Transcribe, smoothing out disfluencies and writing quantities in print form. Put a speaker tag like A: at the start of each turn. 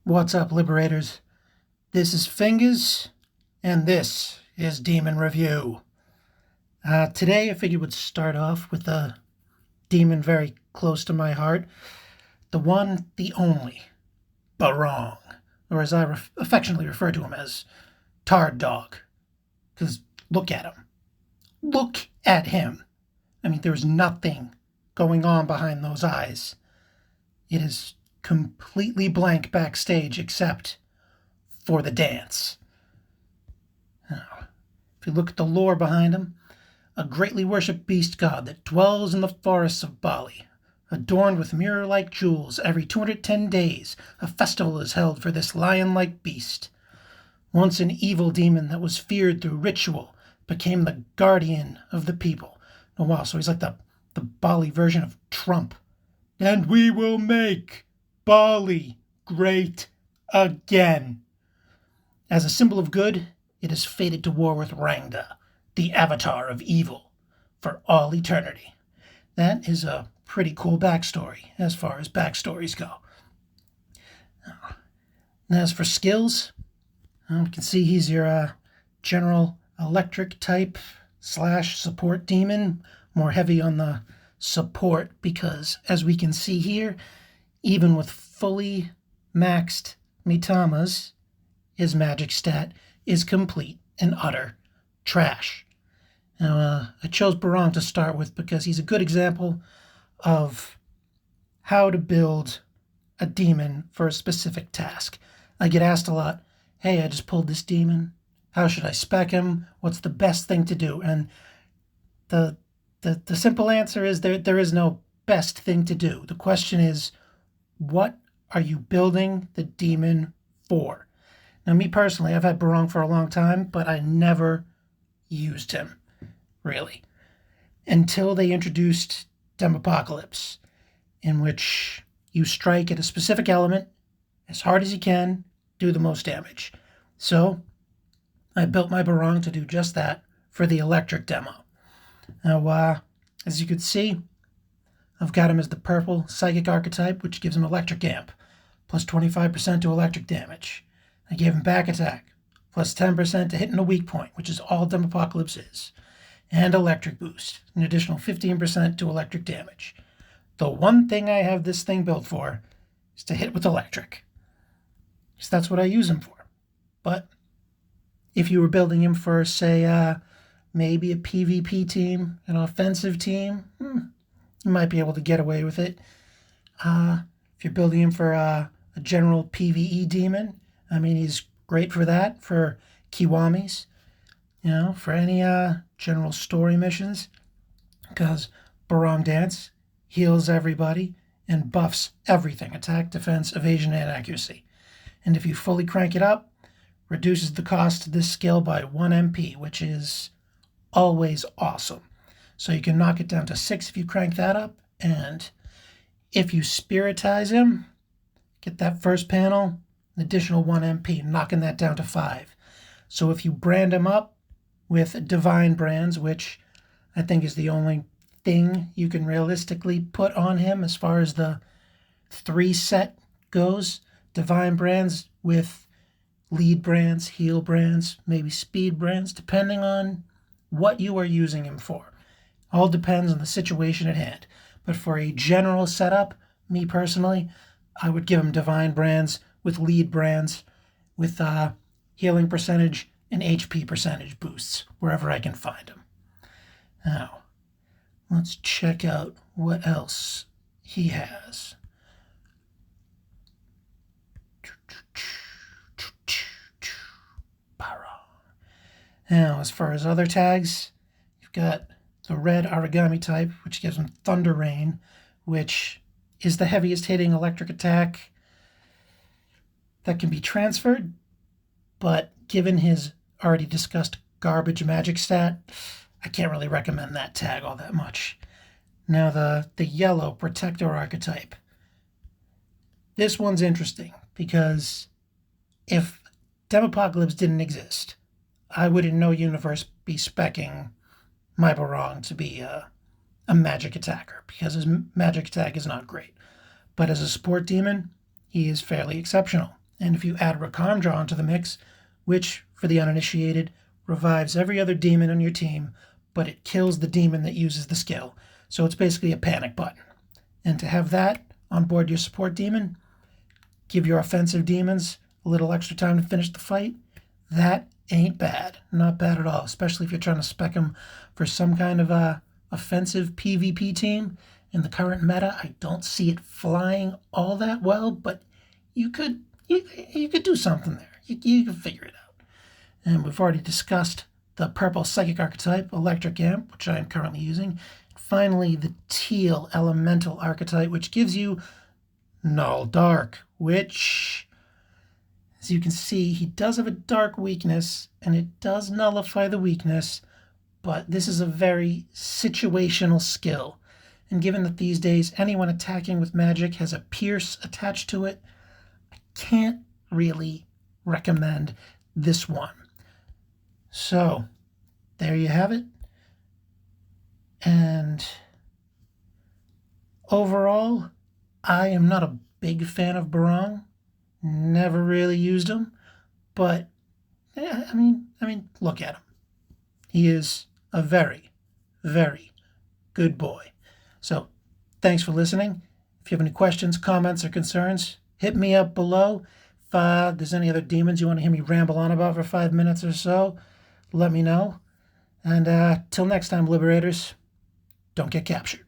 A: What's up, Liberators? This is Fingers, and this is Demon Review. Today, I figured we'd start off with a demon very close to my heart. The one, the only, Barong, or as I affectionately refer to him as, Tard Dog. Because look at him. Look at him. I mean, there's nothing going on behind those eyes. It is completely blank backstage except for the dance. Now, if you look at the lore behind him, a greatly worshipped beast god that dwells in the forests of Bali. Adorned with mirror-like jewels, every 210 days a festival is held for this lion-like beast. Once an evil demon that was feared through ritual, became the guardian of the people. Oh wow, so he's like the Bali version of Trump. And we will make Bali great again. As a symbol of good, it is fated to war with Rangda, the avatar of evil, for all eternity. That is a pretty cool backstory, as far as backstories go. And as for skills, you can see he's your general electric type / support demon, more heavy on the support because, as we can see here, even with fully maxed Mitamas, his magic stat is complete and utter trash. Now, I chose Barong to start with because he's a good example of how to build a demon for a specific task. I get asked a lot, hey, I just pulled this demon. How should I spec him? What's the best thing to do? And the simple answer is there is no best thing to do. The question is, what are you building the demon for? Now, me personally, I've had Barong for a long time, but I never used him, really, until they introduced Demopocalypse, in which you strike at a specific element as hard as you can, do the most damage. So I built my Barong to do just that for the electric demo. Now, as you can see, I've got him as the purple psychic archetype, which gives him electric amp, plus 25% to electric damage. I gave him back attack, plus 10% to hitting a weak point, which is all Demopocalypse is, and electric boost, an additional 15% to electric damage. The one thing I have this thing built for is to hit with electric, because that's what I use him for. But if you were building him for, say, maybe a PvP team, an offensive team, you might be able to get away with it. If you're building him for a general PvE demon, I mean, he's great for that, for Kiwamis, for any general story missions, because Barong Dance heals everybody and buffs everything, attack, defense, evasion, and accuracy. And if you fully crank it up, reduces the cost of this skill by 1 MP, which is always awesome. So you can knock it down to 6 if you crank that up, and if you spiritize him, get that first panel, an additional 1 MP, knocking that down to 5. So if you brand him up with divine brands, which I think is the only thing you can realistically put on him as far as the 3 set goes, divine brands with lead brands, heal brands, maybe speed brands, depending on what you are using him for. All depends on the situation at hand. But for a general setup, me personally, I would give him divine brands with lead brands with healing percentage and HP percentage boosts wherever I can find them. Now, let's check out what else he has. Now, as far as other tags, you've got the red origami type, which gives him Thunder Rain, which is the heaviest hitting electric attack that can be transferred, but given his already discussed garbage magic stat, I can't really recommend that tag all that much. Now, the yellow Protector archetype. This one's interesting because if Demopocalypse didn't exist, I would in no universe be speccing my Barong to be a magic attacker, because his magic attack is not great. But as a support demon, he is fairly exceptional. And if you add Rakandra onto the mix, which, for the uninitiated, revives every other demon on your team, but it kills the demon that uses the skill. So it's basically a panic button. And to have that on board your support demon, give your offensive demons a little extra time to finish the fight, that ain't bad. Not bad at all, especially if you're trying to spec them for some kind of a offensive PvP team. In the current meta, I don't see it flying all that well, but you could do something there. You can figure it out. And we've already discussed the purple psychic archetype, Electric Amp, which I am currently using. Finally, the teal elemental archetype, which gives you Null Dark, which, as you can see, he does have a dark weakness, and it does nullify the weakness, but this is a very situational skill. And given that these days anyone attacking with magic has a pierce attached to it, I can't really recommend this one. So, there you have it. And overall, I am not a big fan of Barong. Never really used him, but I mean, look at him. He is a very, very good boy. So, thanks for listening. If you have any questions, comments, or concerns, hit me up below. If there's any other demons you want to hear me ramble on about for 5 minutes or so, let me know. And till next time, Liberators, don't get captured.